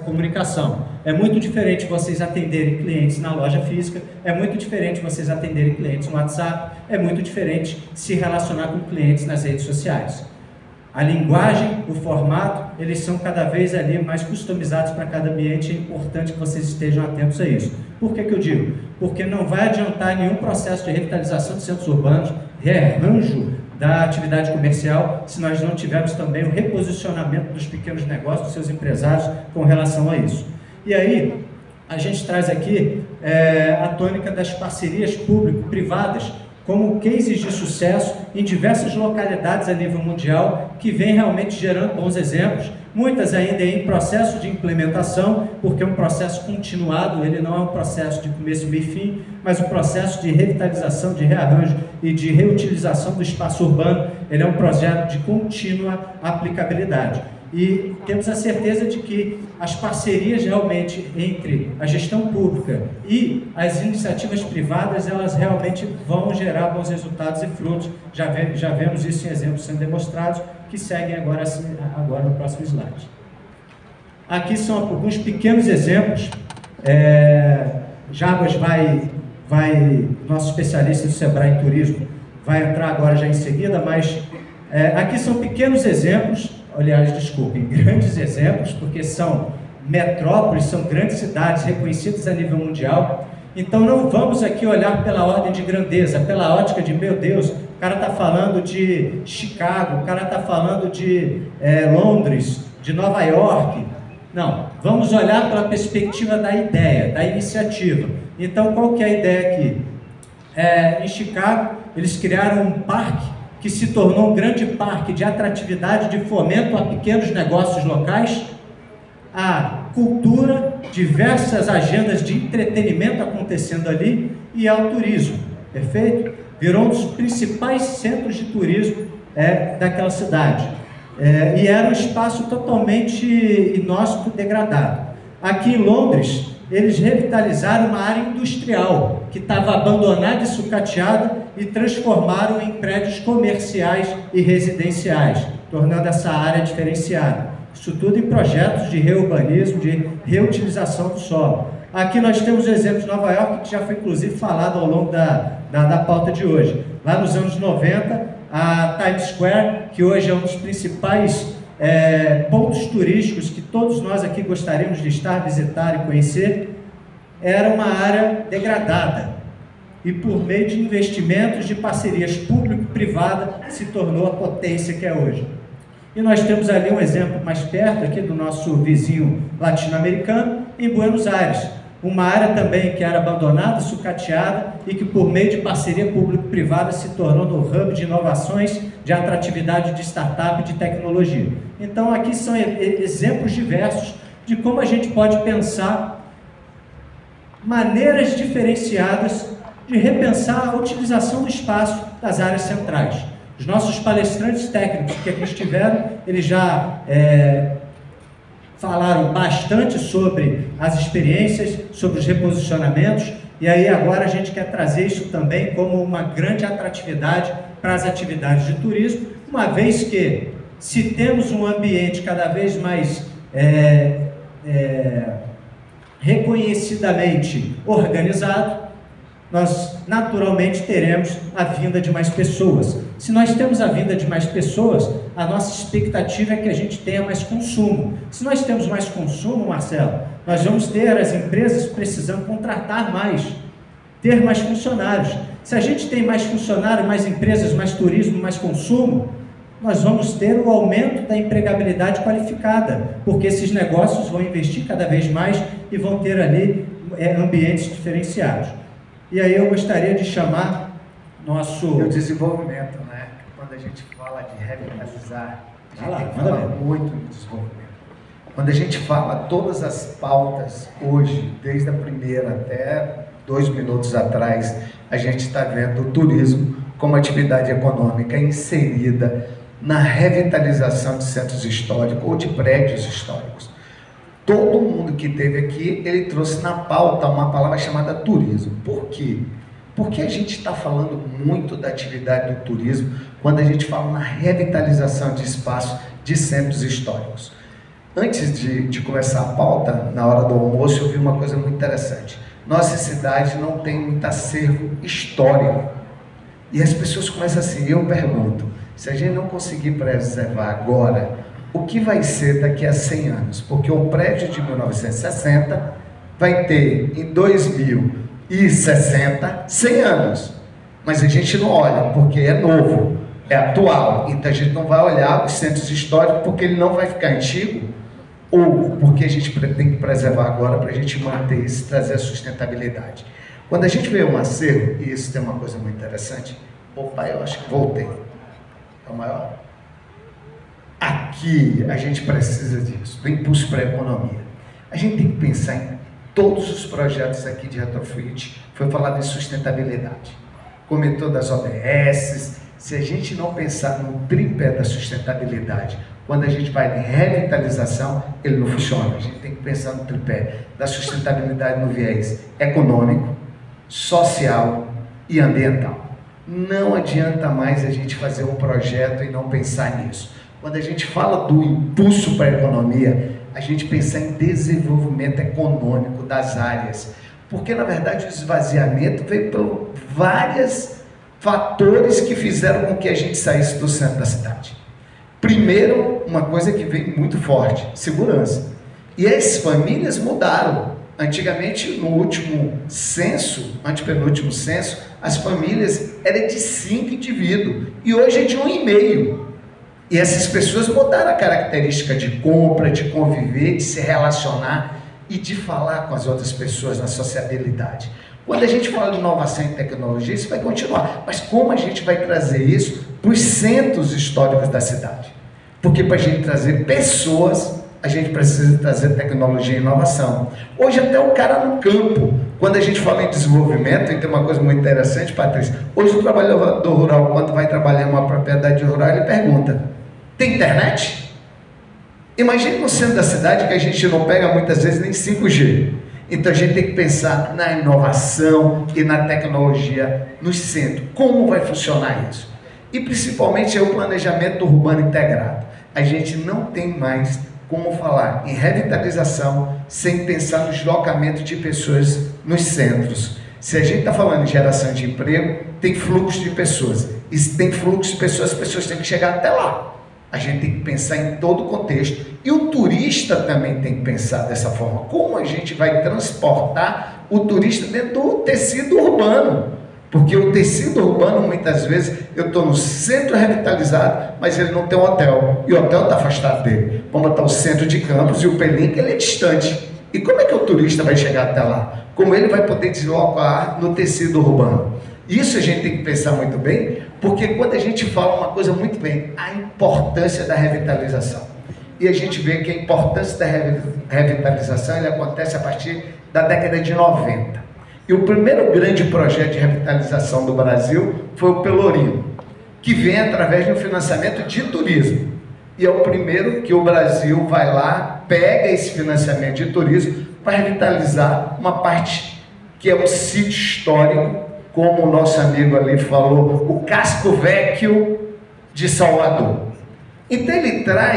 comunicação. É muito diferente vocês atenderem clientes na loja física, é muito diferente vocês atenderem clientes no WhatsApp, é muito diferente se relacionar com clientes nas redes sociais. A linguagem, o formato, eles são cada vez ali mais customizados para cada ambiente, é importante que vocês estejam atentos a isso. Por que que eu digo? Porque não vai adiantar nenhum processo de revitalização de centros urbanos, rearranjo da atividade comercial, se nós não tivermos também o reposicionamento dos pequenos negócios, dos seus empresários com relação a isso. E aí, a gente traz aqui a tônica das parcerias público-privadas como cases de sucesso em diversas localidades a nível mundial, que vem realmente gerando bons exemplos, muitas ainda em processo de implementação, porque é um processo continuado, ele não é um processo de começo, meio e fim, mas um processo de revitalização, de rearranjo e de reutilização do espaço urbano, ele é um projeto de contínua aplicabilidade. E temos a certeza de que as parcerias realmente entre a gestão pública e as iniciativas privadas, elas realmente vão gerar bons resultados e frutos. Já vemos isso em exemplos sendo demonstrados, que seguem agora no próximo slide. Aqui são alguns pequenos exemplos. Jarbas nosso especialista do Sebrae em turismo, vai entrar agora já em seguida, mas aqui são pequenos exemplos. Aliás, desculpem, grandes exemplos, porque são metrópoles, são grandes cidades reconhecidas a nível mundial. Então não vamos aqui olhar pela ordem de grandeza, pela ótica de, meu Deus, o cara está falando de Chicago, o cara está falando de Londres, de Nova York. Não, vamos olhar pela perspectiva da ideia, da iniciativa. Então qual que é a ideia aqui? Em Chicago, eles criaram um parque que se tornou um grande parque de atratividade, de fomento a pequenos negócios locais, a cultura, diversas agendas de entretenimento acontecendo ali e ao turismo, perfeito? Virou um dos principais centros de turismo daquela cidade. E era um espaço totalmente inóspito, degradado. Aqui em Londres, eles revitalizaram uma área industrial que estava abandonada e sucateada e transformaram em prédios comerciais e residenciais, tornando essa área diferenciada. Isso tudo em projetos de reurbanismo, de reutilização do solo. Aqui nós temos o exemplo de Nova York, que já foi inclusive falado ao longo da pauta de hoje. Lá nos anos 90, a Times Square, que hoje é um dos principais pontos turísticos que todos nós aqui gostaríamos de estar, visitar e conhecer, era uma área degradada e por meio de investimentos de parcerias público-privada se tornou a potência que é hoje. E nós temos ali um exemplo mais perto aqui do nosso vizinho latino-americano, em Buenos Aires, uma área também que era abandonada, sucateada e que por meio de parceria público-privada se tornou no hub de inovações, de atratividade de startup e de tecnologia. Então aqui são exemplos diversos de como a gente pode pensar maneiras diferenciadas de repensar a utilização do espaço das áreas centrais. Os nossos palestrantes técnicos que aqui estiveram, eles já falaram bastante sobre as experiências, sobre os reposicionamentos, e aí agora a gente quer trazer isso também como uma grande atratividade para as atividades de turismo, uma vez que, se temos um ambiente cada vez mais reconhecidamente organizado, nós naturalmente teremos a vinda de mais pessoas. Se nós temos a vinda de mais pessoas, a nossa expectativa é que a gente tenha mais consumo. Se nós temos mais consumo, Marcelo, nós vamos ter as empresas precisando contratar mais, ter mais funcionários. Se a gente tem mais funcionários, mais empresas, mais turismo, mais consumo, nós vamos ter o aumento da empregabilidade qualificada, porque esses negócios vão investir cada vez mais e vão ter ali ambientes diferenciados. E aí eu gostaria de chamar o desenvolvimento, né? Quando a gente fala de revitalizar, a gente tem que falar muito de desenvolvimento. Quando a gente fala todas as pautas hoje, desde a primeira até 2 minutos atrás, a gente está vendo o turismo como atividade econômica inserida na revitalização de centros históricos ou de prédios históricos. Todo mundo que esteve aqui, ele trouxe na pauta uma palavra chamada turismo. Por quê? Porque a gente está falando muito da atividade do turismo quando a gente fala na revitalização de espaços de centros históricos. Antes de começar a pauta, na hora do almoço, eu vi uma coisa muito interessante. Nossa cidade não tem muito acervo histórico. E as pessoas começam assim, eu pergunto, se a gente não conseguir preservar agora, o que vai ser daqui a 100 anos? Porque o prédio de 1960 vai ter, em 2060, 100 anos. Mas a gente não olha, porque é novo, é atual. Então a gente não vai olhar os centros históricos, porque ele não vai ficar antigo, ou porque a gente tem que preservar agora para a gente manter isso e trazer a sustentabilidade. Quando a gente vê um acervo, e isso tem uma coisa muito interessante, opa, eu acho que voltei. É o maior? Aqui a gente precisa disso, do impulso para a economia. A gente tem que pensar em todos os projetos aqui de retrofit, foi falado em sustentabilidade. Comentou das OBS, se a gente não pensar no tripé da sustentabilidade, quando a gente vai em revitalização, ele não funciona. A gente tem que pensar no tripé da sustentabilidade no viés econômico, social e ambiental. Não adianta mais a gente fazer um projeto e não pensar nisso. Quando a gente fala do impulso para a economia, a gente pensa em desenvolvimento econômico das áreas. Porque, na verdade, o esvaziamento veio por vários fatores que fizeram com que a gente saísse do centro da cidade. Primeiro, uma coisa que veio muito forte, segurança. E as famílias mudaram. Antigamente, no último censo, antepenúltimo censo, as famílias eram de 5 indivíduos. E hoje é de 1,5. E essas pessoas mudaram a característica de compra, de conviver, de se relacionar e de falar com as outras pessoas na sociabilidade. Quando a gente fala de inovação e tecnologia, isso vai continuar. Mas como a gente vai trazer isso para os centros históricos da cidade? Porque para a gente trazer pessoas, a gente precisa trazer tecnologia e inovação. Hoje até o cara no campo, quando a gente fala em desenvolvimento, e tem uma coisa muito interessante, Patrícia, hoje o trabalhador rural, quando vai trabalhar em uma propriedade rural, ele pergunta, tem internet? Imagine no centro da cidade que a gente não pega muitas vezes nem 5G. Então a gente tem que pensar na inovação e na tecnologia nos centros. Como vai funcionar isso? E principalmente é o planejamento urbano integrado. A gente não tem mais como falar em revitalização sem pensar no deslocamento de pessoas nos centros. Se a gente está falando em geração de emprego, tem fluxo de pessoas. E se tem fluxo de pessoas, as pessoas têm que chegar até lá. A gente tem que pensar em todo o contexto. E o turista também tem que pensar dessa forma. Como a gente vai transportar o turista dentro do tecido urbano? Porque o tecido urbano, muitas vezes, eu estou no centro revitalizado, mas ele não tem um hotel. E o hotel está afastado dele. Vamos botar o centro de Campos e o Pelinca, ele é distante. E como é que o turista vai chegar até lá? Como ele vai poder deslocar no tecido urbano? Isso a gente tem que pensar muito bem, porque quando a gente fala uma coisa muito bem, a importância da revitalização. E a gente vê que a importância da revitalização ele acontece a partir da década de 90. E o primeiro grande projeto de revitalização do Brasil foi o Pelourinho, que vem através de um financiamento de turismo. E é o primeiro que o Brasil vai lá, pega esse financiamento de turismo para revitalizar uma parte que é um sítio histórico, como o nosso amigo ali falou, o Casco Vecchio de Salvador. Então ele traz